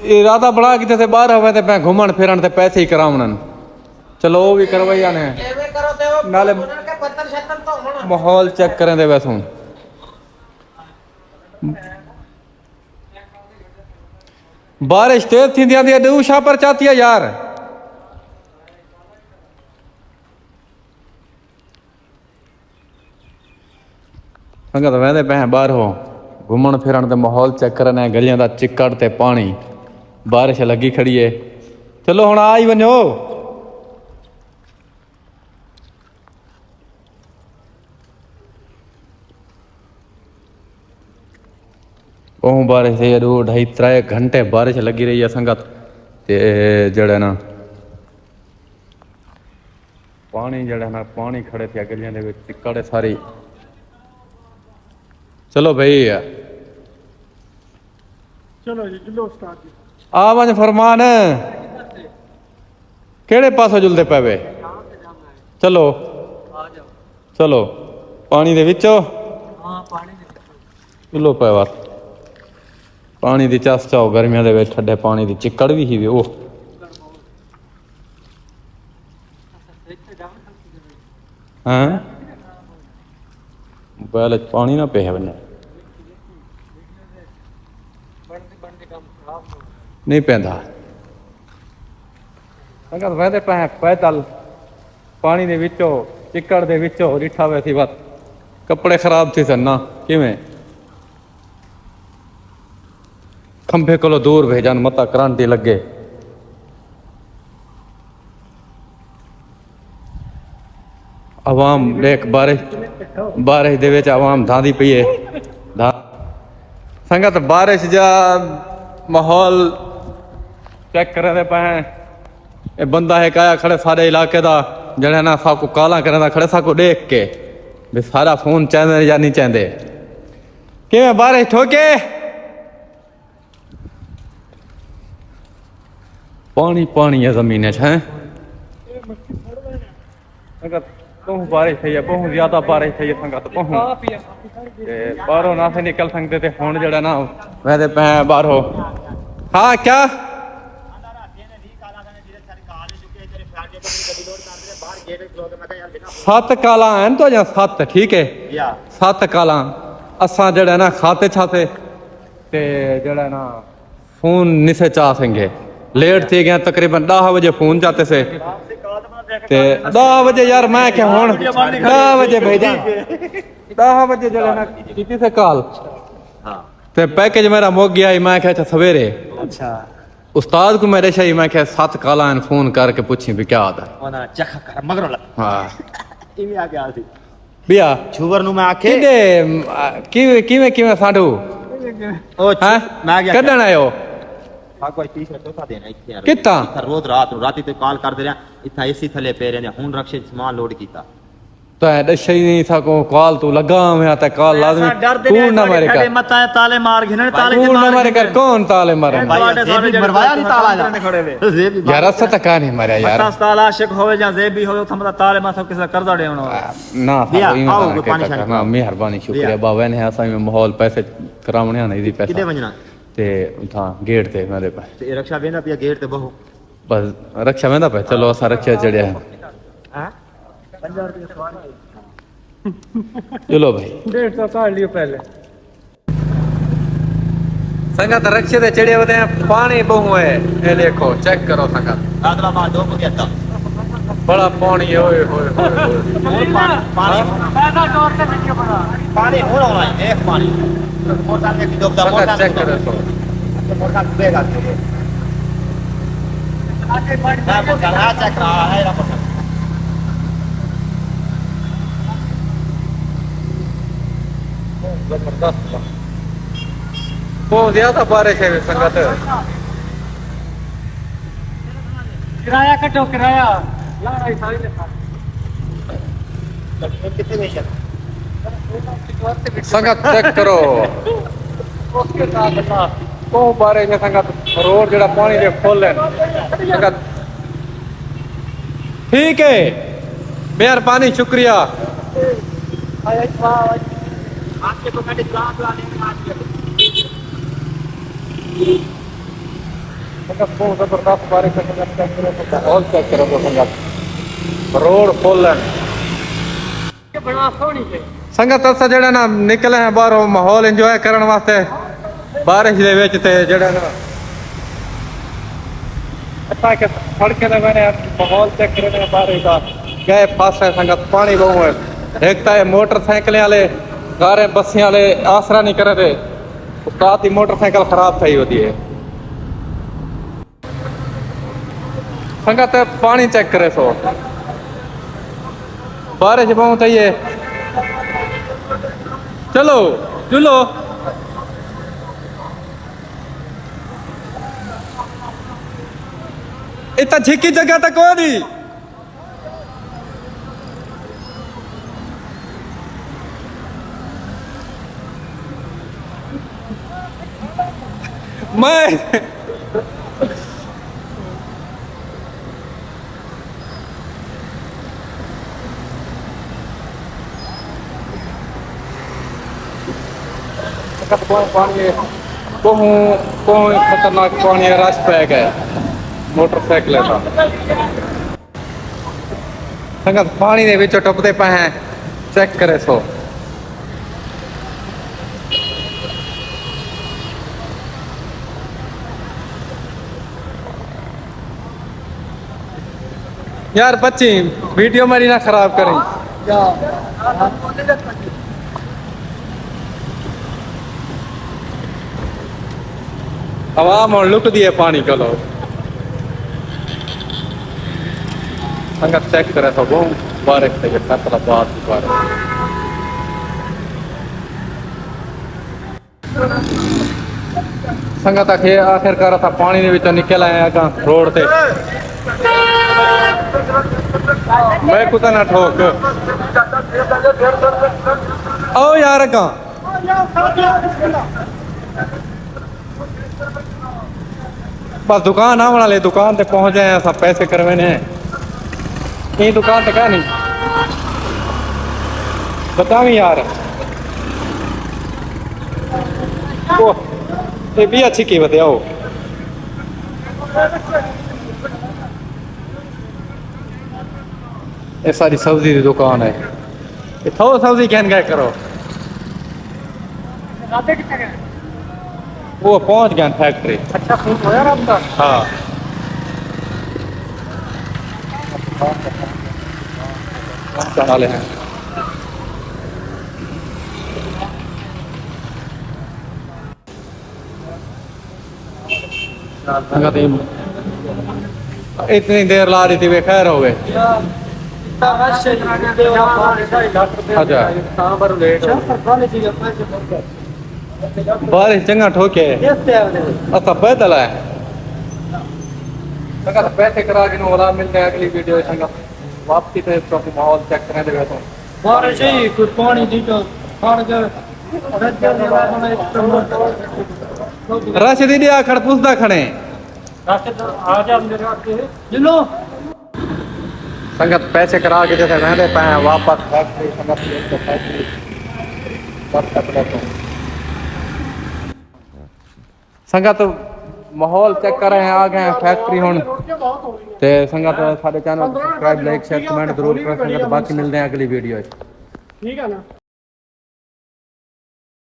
इरादा बना किते से बाहर होवे ते मैं घूमन फिरन ते पैसे ही करावणन। चलो वो भी करवाइया ने नाले माहौल चेक करें दे वैसों। बारिश तेज थी आंदी है शाह पर चाहती है यार। संगत वहदे पे बाहर हो घूमन फिरन ते माहौल चेक करने गलियां दा चिक्कड़ ते पानी बारिश लगी खड़ी है। चलो हुण आ ही वनो। ओह बारिश है 2-2.5-3 घंटे बारिश लगी रही है संगत ते जड़ा ना पानी जड़ा ना पानी खड़े थे गलियां दे विच चिक्कड़ सारी। चलो भाई चलो जी चलो उस्ताद जी आवाज फरमान केड़े पासों जुलदे पवे। चलो चलो पानी दे विचों चलो पवा पानी दी चस चाओ गर्मियों दे विच ठंडे पानी दी चिक्कड़ भी ही वो हाँ मोबाइल पानी ना पे बने नहीं पैंदा अगर वहदे पे पैदल पानी दे विचों चिक्कड़ दे विचों रिठा वैसी बात कपड़े खराब थी सन ना किवें खंभे कोलों दूर भेजन मता क्रांति लगे। आवाम देख बारिश दे विच आवाम धांदी पई है। संगत बारिश जा माहौल चेक करे पे ये बंदा है काया खड़े सारे इलाके दा जड़ा ना साकू काला करे खड़े साकू देख के भी सारा फोन चाहते या नहीं चाहते किवें बारिश ठोके पानी पानी है जमीन है। बहुत बारिश थी है बहुत ज्यादा बारिश थी है संगत बहुत बाहरों ना से निकल सकते थे हुण जड़ा ना वैसे पे बाहरों। हाँ क्या सत्त काला है तो या सत्त ठीक है सत्त काला असा जड़ा ना खाते छाते ते जड़ा ना फोन नहीं से चाह सकेंगे लेट थी गया तकरीबन 10 बजे फोन जाते से ते 10 बजे यार मैं क्या हुण 10 बजे भेजा 10 बजे जड़ा ना किसी से कॉल ते पैकेज मेरा मुक गया मैं क्या सवेरे अच्छा उस्ताद को मेरे शाही मैं क्या 7 काला फोन करके पूछी भी क्या आता है चखा कर मगरो हाँ इवें आ गया थी बिया छुवर नु मैं आखे किवें किवें किवें साडू ओ हैं मैं गया कदन आयो कोई तीसरा चौथा दिन इत्थे कित्ता रोज रात तो कॉल कर दे रहा इतना एसी थले पे रहने हुन रक्षे सामान लोड कीता तो दशा ही नहीं था को कॉल तू लगा मैं आता कॉल लाजमी कौन ना मारे कर मत ताले मार घिनने ताले कौन ना मारे कर कौन ताले मारे मरवाया नहीं ताला खड़े वे यार सत का नहीं मारे यार ताला आशिक होवे या जेब भी होवे थमदा ताले माथा किसी कर्जा देवनो ना पानी ना मेहरबानी शुक्रिया बाबा ने असा में माहौल पैसे करावणे नहीं दी पैसे किदे वजना ते था गेट ते मेरे पे ते रक्षा वेंदा पिया गेट ते बहु बस रक्षा वेंदा पे चलो असा रक्षा चढ़िया है हां 50 रुपए सवाल चलो भाई 150 काट लियो पहले संगत रक्षे ते चढ़े होते हैं पानी बहु है ये देखो चेक करो संगत अगला बार दो को गया बड़ा पानी है ओए होए पानी पैसा जोर से पीछे पड़ा पानी हो रहा है एक पानी मोटा के डूबता मोटा चेक करो तो मोटा डूबेगा आगे बढ़ जा मोटा चेक रहा है रहा जबरदस्त बहुत ज्यादा बारिश है संगत किराया कटो किराया ला रही सारी लिखा कितने में संगत चेक करो उसके साथ बहुत बारिश है संगत रोड जड़ा पानी दे फुल है संगत ठीक है मेहरबानी शुक्रिया आपके तो मैंने ग्लास लाने में आज संगत बहुत जबरदस्त बारिश है। संगत चेक करो तो माहौल चेक करो तो संगत रोड फुल है। बड़ा सोनी है संगत अस जड़ा ना निकले हैं बाहर माहौल इंजॉय करने वास्ते बारिश दे विच ते जड़ा ना अच्छा के सड़क दे मैंने माहौल चेक करने बारिश का गए पास है संगत पानी बहु है। एक तो मोटरसाइकिल वाले गारे बसें वाले आसरा नहीं कर रहे उस्ताद की मोटरसाइकिल खराब थी होती है। संगत पानी चेक करे सो बारिश बहुत है। चलो चलो इतना झिकी जगह तक हो नहीं मैं पानी बहुत खतरनाक पानी रश पै गए मोटरसाइकिल का संगत पानी दे विच टपदे पे हैं चेक करे सो यार बच्ची वीडियो मेरी ना खराब करें। आवाम और लुक दिए पानी को लो संगत चेक करे तो बहुत बारिश से खतरा बात बारिश संगत आखे आखिरकार था पानी दे विचों निकल आए अगा रोड ते मैं कुछ ना ठोक आओ यार अगा बस दुकान आने वाले दुकान पे पहुंच जाए सब पैसे करवाने हैं ये दुकान तक नहीं बतावी यार ओ ये भी अच्छी कीमत है आओ ये सारी सब्जी की दुकान है ये थो सब्जी कहन गए करो वो पहुंच गया फैक्ट्री। अच्छा फोन होया आपका हाँ वाले हैं इतनी देर ला रही थी वे खैर हो गए। बारिश चंगा ठोके अच्छा पैदल है पैसे करा के वाला मिलते हैं अगली वीडियो संगा वापसी थे तो माहौल चेक करने देगा तो बारिश ही कुछ पानी दी तो राशि दीदी आखड़ पुछदा खड़े संगत पैसे करा के जैसे रहते पे वापस फैक्ट्री संगत माहौल चेक कर रहे हैं आ गए फैक्ट्री हुन ते संगत साडे channel subscribe like share comment जरूर करें संगत बाकी मिलते हैं अगली वीडियो। ठीक है ना।